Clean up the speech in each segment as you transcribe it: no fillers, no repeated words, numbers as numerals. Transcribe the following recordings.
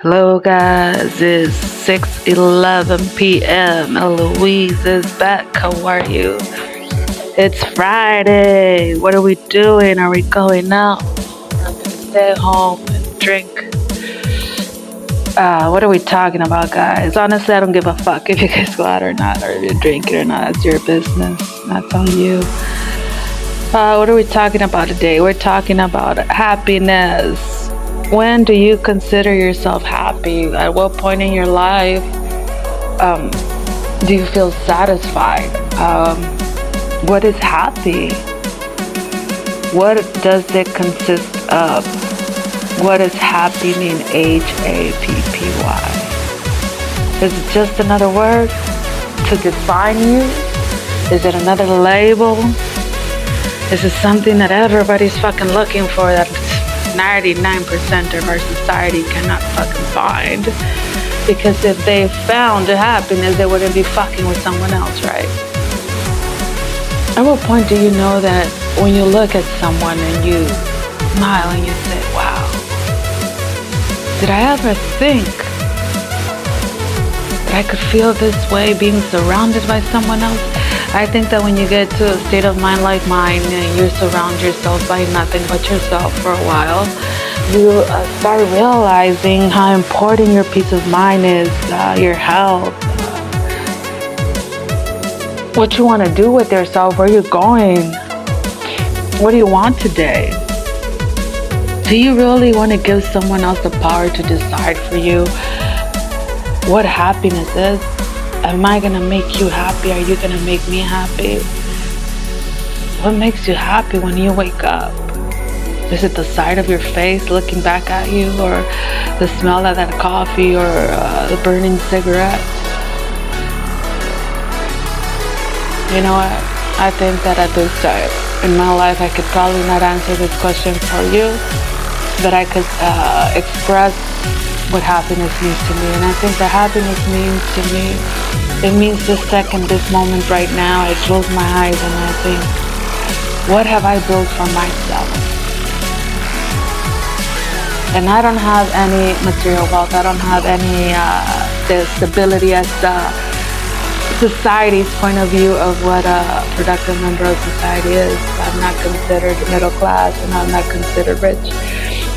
Hello guys, it's 6:11 p.m. Eloise is back. How are you? It's Friday. What are we doing? Are we going out? I'm gonna stay home and drink. What are we talking about, guys? Honestly, I don't give a fuck if you guys go out or not, or if you're drinking or not. It's your business. That's on you. What are we talking about today? We're talking about happiness. When do you consider yourself happy? At what point in your life do you feel satisfied? What is happy? What does it consist of? What does happy mean? Happy? Is it just another word to define you? Is it another label? Is it something that everybody's fucking looking for that 99% of our society cannot fucking find? Because if they found happiness, they wouldn't be fucking with someone else, right? At what point do you know that when you look at someone and you smile and you say, wow, did I ever think that I could feel this way being surrounded by someone else? I think that when you get to a state of mind like mine and you surround yourself by nothing but yourself for a while, you start realizing how important your peace of mind is, your health, what you want to do with yourself, where you're going, what do you want today? Do you really want to give someone else the power to decide for you what happiness is? Am I going to make you happy? Are you going to make me happy? What makes you happy when you wake up? Is it the sight of your face looking back at you, or the smell of that coffee, or the burning cigarette? You know what? I think that at this time in my life, I could probably not answer this question for you, but I could express what happiness means to me. And I think that happiness means to me, it means this second, this moment right now. I close my eyes and I think, what have I built for myself? And I don't have any material wealth. I don't have any stability as society's point of view of what a productive member of society is. I'm not considered middle class, and I'm not considered rich.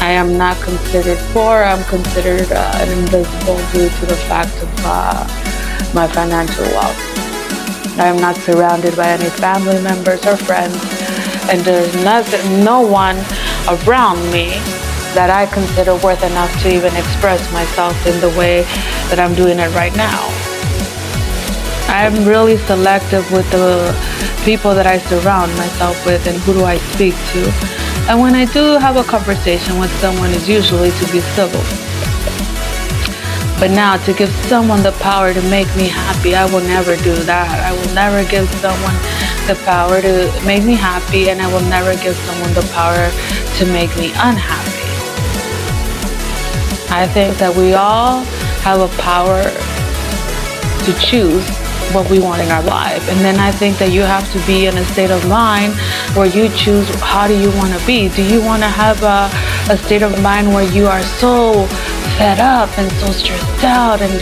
I am not considered poor. I'm considered an invisible due to the fact of my financial wealth. I am not surrounded by any family members or friends, and there's no one around me that I consider worth enough to even express myself in the way that I'm doing it right now. I'm really selective with the people that I surround myself with and who do I speak to. And when I do have a conversation with someone, it's usually to be civil. But now, to give someone the power to make me happy, I will never do that. I will never give someone the power to make me happy, and I will never give someone the power to make me unhappy. I think that we all have a power to choose what we want in our life. And then I think that you have to be in a state of mind where you choose, how do you want to be? Do you want to have a state of mind where you are so fed up and so stressed out, and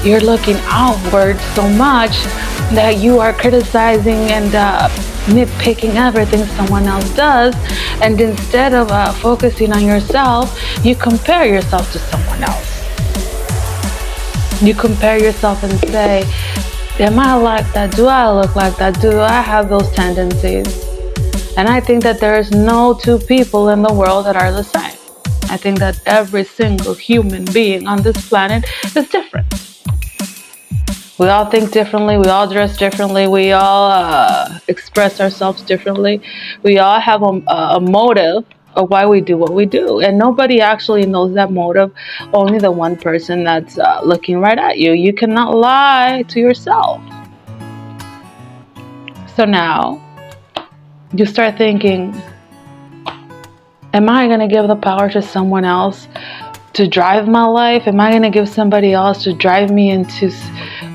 you're looking outward so much that you are criticizing and nitpicking everything someone else does, and instead of focusing on yourself, you compare yourself to someone else. You compare yourself and say, am I like that? Do I look like that? Do I have those tendencies? And I think that there is no two people in the world that are the same. I think that every single human being on this planet is different. We all think differently. We all dress differently. We all express ourselves differently. We all have a motive of why we do what we do. And nobody actually knows that motive, only the one person that's looking right at you. You cannot lie to yourself. So now, you start thinking, am I going to give the power to someone else to drive my life? Am I going to give somebody else to drive me into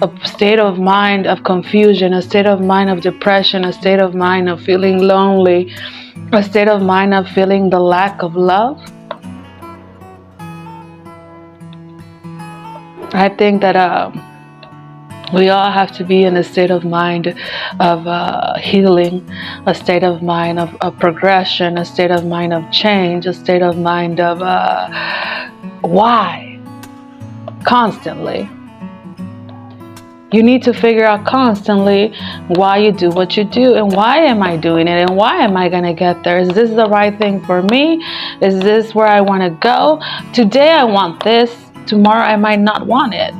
a state of mind of confusion, a state of mind of depression, a state of mind of feeling lonely, a state of mind of feeling the lack of love? I think that we all have to be in a state of mind of healing, a state of mind of progression, a state of mind of change, a state of mind of why, constantly. You need to figure out constantly why you do what you do, and why am I doing it, and why am I going to get there? Is this the right thing for me? Is this where I want to go? Today I want this, tomorrow I might not want it.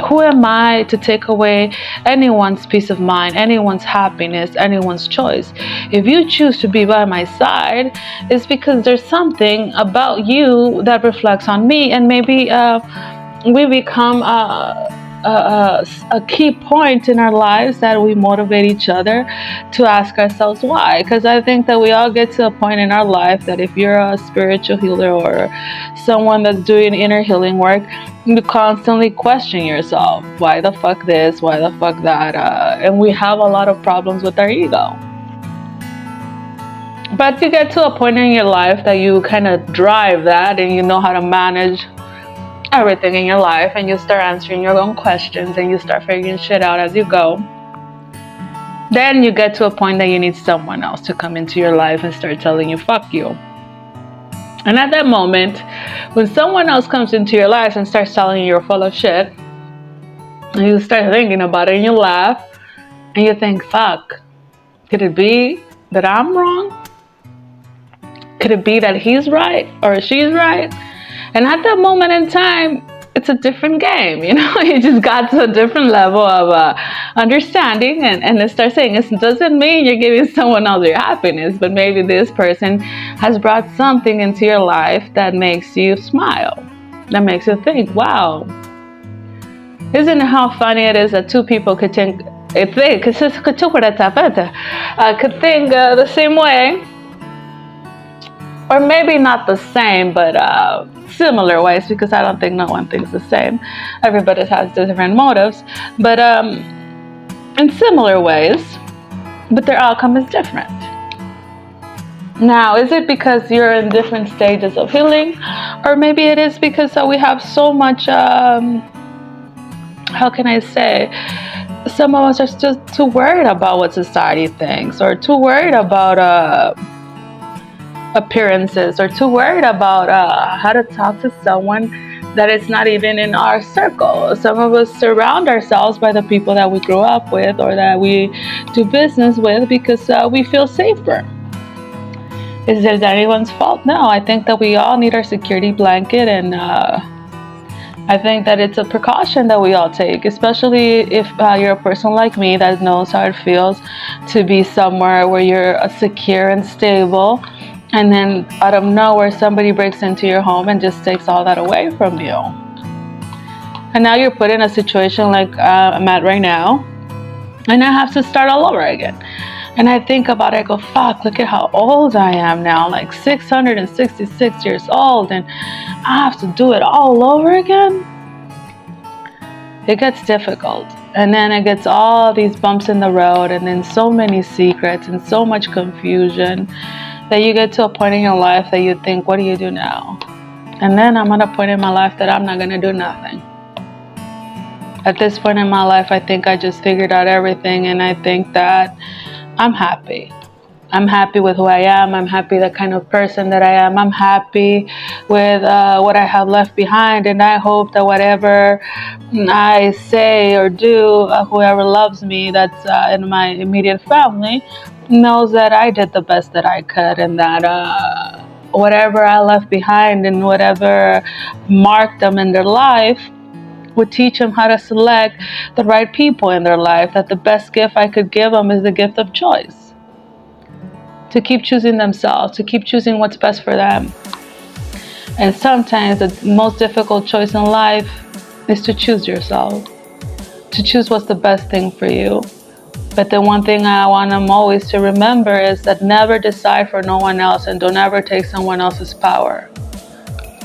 Who am I to take away anyone's peace of mind, anyone's happiness, anyone's choice? If you choose to be by my side, it's because there's something about you that reflects on me, and maybe we become a key point in our lives that we motivate each other to ask ourselves why. Because I think that we all get to a point in our life that if you're a spiritual healer or someone that's doing inner healing work, you constantly question yourself, why the fuck this, why the fuck that, and we have a lot of problems with our ego. But you get to a point in your life that you kind of drive that, and you know how to manage everything in your life, and you start answering your own questions, and you start figuring shit out as you go. Then you get to a point that you need someone else to come into your life and start telling you fuck you. And at that moment, when someone else comes into your life and starts telling you you're full of shit, and you start thinking about it and you laugh and you think, fuck, could it be that I'm wrong? Could it be that he's right or she's right? And at that moment in time, it's a different game, you know. You just got to a different level of understanding, and it starts saying it doesn't mean you're giving someone else your happiness, but maybe this person has brought something into your life that makes you smile, that makes you think, wow, isn't it how funny it is that two people could think the same way, or maybe not the same, but similar ways, because I don't think no one thinks the same. Everybody has different motives, but in similar ways, but their outcome is different. Now, is it because you're in different stages of healing, or maybe it is because we have so much, how can I say, some of us are still too worried about what society thinks, or too worried about appearances, or too worried about how to talk to someone that is not even in our circle. Some of us surround ourselves by the people that we grew up with or that we do business with because we feel safer. Is it anyone's fault? No, I think that we all need our security blanket, and I think that it's a precaution that we all take, especially if you're a person like me that knows how it feels to be somewhere where you're secure and stable, and then out of nowhere somebody breaks into your home and just takes all that away from you. And now you're put in a situation like I'm at right now, and I have to start all over again. And I think about it, I go, fuck, look at how old I am now, like 666 years old, and I have to do it all over again? It gets difficult. And then it gets all these bumps in the road, and then so many secrets and so much confusion that you get to a point in your life that you think, what do you do now? And then I'm at a point in my life that I'm not going to do nothing. At this point in my life, I think I just figured out everything, and I think that I'm happy. I'm happy with who I am. I'm happy the kind of person that I am. I'm happy with what I have left behind, and I hope that whatever I say or do, whoever loves me that's in my immediate family knows that I did the best that I could, and that whatever I left behind and whatever marked them in their life would teach them how to select the right people in their life, that the best gift I could give them is the gift of choice. To keep choosing themselves, to keep choosing what's best for them. And sometimes the most difficult choice in life is to choose yourself, to choose what's the best thing for you. But the one thing I want them always to remember is that never decide for no one else, and don't ever take someone else's power.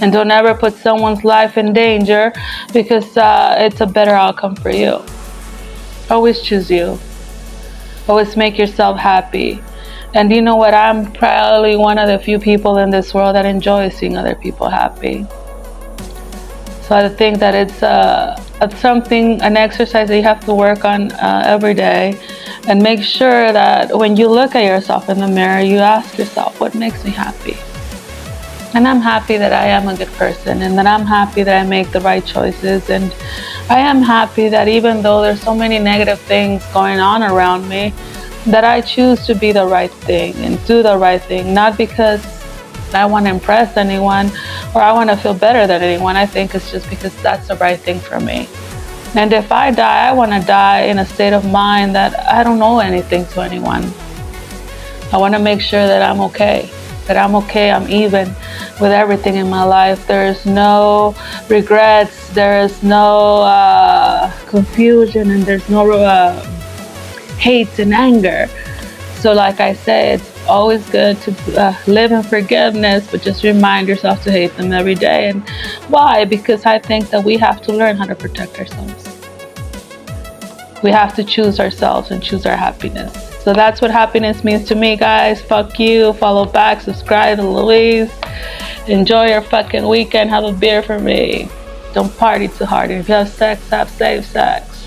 And don't ever put someone's life in danger because it's a better outcome for you. Always choose you. Always make yourself happy. And you know what? I'm probably one of the few people in this world that enjoys seeing other people happy. So I think that it's That's something, an exercise that you have to work on every day. And make sure that when you look at yourself in the mirror, you ask yourself, what makes me happy? And I'm happy that I am a good person, and that I'm happy that I make the right choices. And I am happy that even though there's so many negative things going on around me, that I choose to be the right thing and do the right thing, not because I want to impress anyone or I want to feel better than anyone. I think it's just because that's the right thing for me. And if I die, I want to die in a state of mind that I don't owe anything to anyone. I want to make sure that I'm okay, I'm even with everything in my life. There's no regrets, there's no confusion, and there's no hate and anger. So like I said, it's always good to live in forgiveness, but just remind yourself to hate them every day. And why? Because I think that we have to learn how to protect ourselves. We have to choose ourselves and choose our happiness. So that's what happiness means to me, guys. Fuck you. Follow back. Subscribe to Louise. Enjoy your fucking weekend. Have a beer for me. Don't party too hard. And if you have sex, have safe sex.